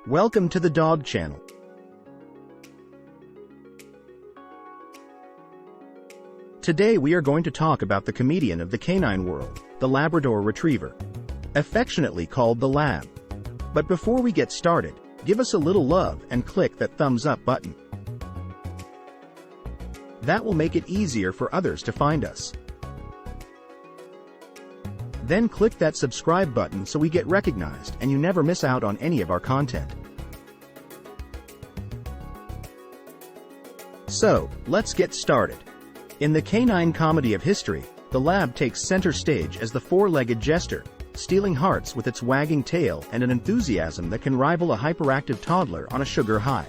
Welcome to the Dog Channel. Today we are going to talk about the comedian of the canine world, the Labrador Retriever, affectionately called the Lab. But before we get started, give us a little love and click that thumbs up button. That will make it easier for others to find us. Then click that subscribe button so we get recognized and you never miss out on any of our content. So, let's get started. In the canine comedy of history, the Lab takes center stage as the four-legged jester, stealing hearts with its wagging tail and an enthusiasm that can rival a hyperactive toddler on a sugar high.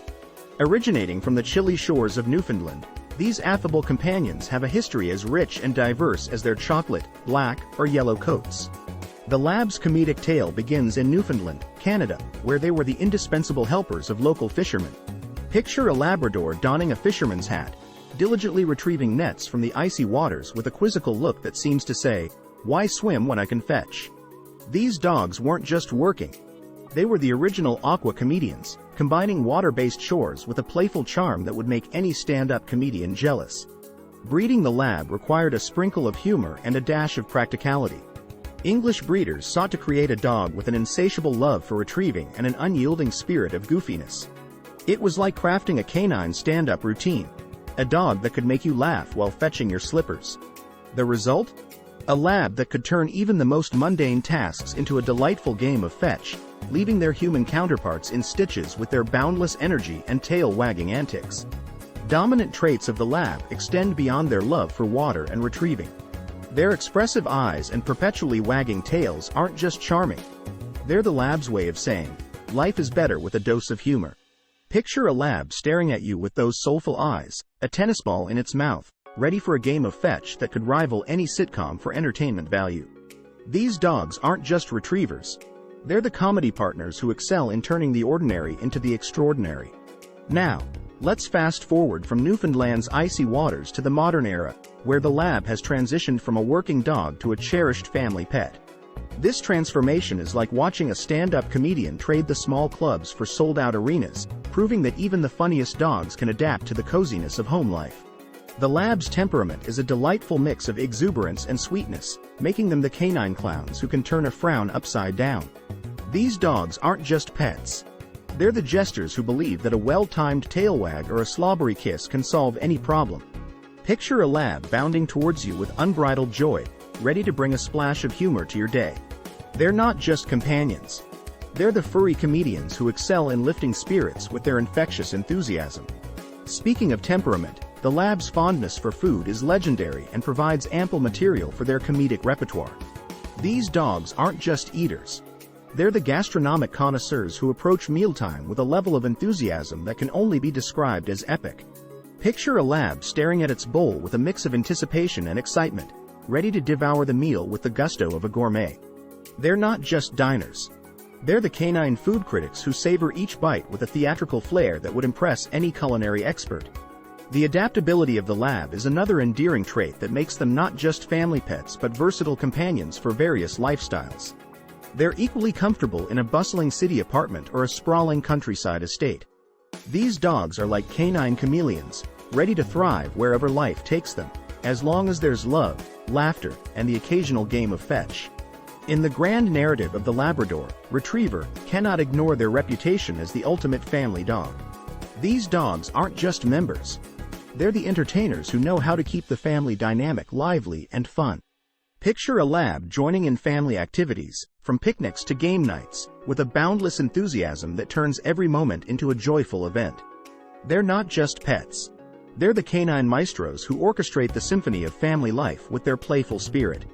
Originating from the chilly shores of Newfoundland, these affable companions have a history as rich and diverse as their chocolate, black, or yellow coats. The Lab's comedic tale begins in Newfoundland, Canada, where they were the indispensable helpers of local fishermen. Picture a Labrador donning a fisherman's hat, diligently retrieving nets from the icy waters with a quizzical look that seems to say, "Why swim when I can fetch?" These dogs weren't just working. They were the original aqua comedians, combining water-based chores with a playful charm that would make any stand-up comedian jealous. Breeding the Lab required a sprinkle of humor and a dash of practicality. English breeders sought to create a dog with an insatiable love for retrieving and an unyielding spirit of goofiness. It was like crafting a canine stand-up routine, a dog that could make you laugh while fetching your slippers. The result? A Lab that could turn even the most mundane tasks into a delightful game of fetch, leaving their human counterparts in stitches with their boundless energy and tail-wagging antics. Dominant traits of the Lab extend beyond their love for water and retrieving. Their expressive eyes and perpetually wagging tails aren't just charming. They're the Lab's way of saying, life is better with a dose of humor. Picture a Lab staring at you with those soulful eyes, a tennis ball in its mouth, ready for a game of fetch that could rival any sitcom for entertainment value. These dogs aren't just retrievers. They're the comedy partners who excel in turning the ordinary into the extraordinary. Now, let's fast forward from Newfoundland's icy waters to the modern era, where the Lab has transitioned from a working dog to a cherished family pet. This transformation is like watching a stand-up comedian trade the small clubs for sold-out arenas, proving that even the funniest dogs can adapt to the coziness of home life. The Lab's temperament is a delightful mix of exuberance and sweetness, making them the canine clowns who can turn a frown upside down. These dogs aren't just pets. They're the jesters who believe that a well-timed tail wag or a slobbery kiss can solve any problem. Picture a Lab bounding towards you with unbridled joy, ready to bring a splash of humor to your day. They're not just companions. They're the furry comedians who excel in lifting spirits with their infectious enthusiasm. Speaking of temperament, the Lab's fondness for food is legendary and provides ample material for their comedic repertoire. These dogs aren't just eaters. They're the gastronomic connoisseurs who approach mealtime with a level of enthusiasm that can only be described as epic. Picture a Lab staring at its bowl with a mix of anticipation and excitement, ready to devour the meal with the gusto of a gourmet. They're not just diners. They're the canine food critics who savor each bite with a theatrical flair that would impress any culinary expert. The adaptability of the Lab is another endearing trait that makes them not just family pets but versatile companions for various lifestyles. They're equally comfortable in a bustling city apartment or a sprawling countryside estate. These dogs are like canine chameleons, ready to thrive wherever life takes them, as long as there's love, laughter, and the occasional game of fetch. In the grand narrative of the Labrador, Retriever cannot ignore their reputation as the ultimate family dog. These dogs aren't just members. They're the entertainers who know how to keep the family dynamic lively and fun. Picture a Lab joining in family activities, from picnics to game nights, with a boundless enthusiasm that turns every moment into a joyful event. They're not just pets. They're the canine maestros who orchestrate the symphony of family life with their playful spirit.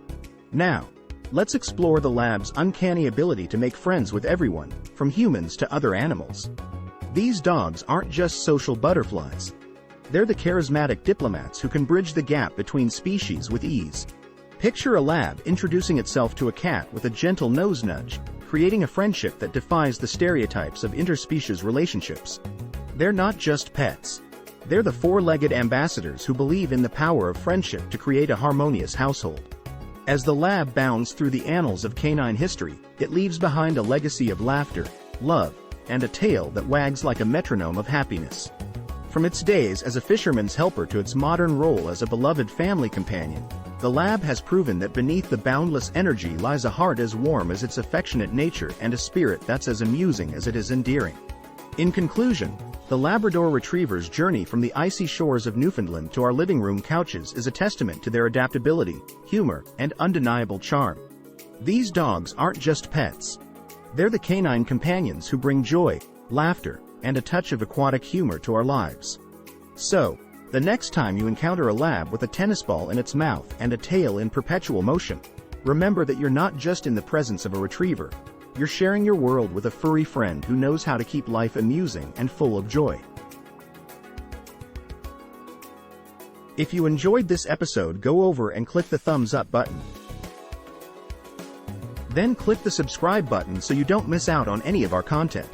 Now, let's explore the Lab's uncanny ability to make friends with everyone, from humans to other animals. These dogs aren't just social butterflies. They're the charismatic diplomats who can bridge the gap between species with ease. Picture a Lab introducing itself to a cat with a gentle nose nudge, creating a friendship that defies the stereotypes of interspecies relationships. They're not just pets. They're the four-legged ambassadors who believe in the power of friendship to create a harmonious household. As the Lab bounds through the annals of canine history, it leaves behind a legacy of laughter, love, and a tail that wags like a metronome of happiness. From its days as a fisherman's helper to its modern role as a beloved family companion, the lab has proven that beneath the boundless energy lies a heart as warm as its affectionate nature and a spirit that's as amusing as it is endearing. In conclusion, the Labrador Retriever's journey from the icy shores of Newfoundland to our living room couches is a testament to their adaptability, humor, and undeniable charm. These dogs aren't just pets. They're the canine companions who bring joy, laughter, and a touch of aquatic humor to our lives. So, the next time you encounter a lab with a tennis ball in its mouth and a tail in perpetual motion, remember that you're not just in the presence of a retriever. You're sharing your world with a furry friend who knows how to keep life amusing and full of joy. If you enjoyed this episode, go over and click the thumbs up button. Then click the subscribe button so you don't miss out on any of our content.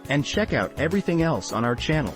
And check out everything else on our channel.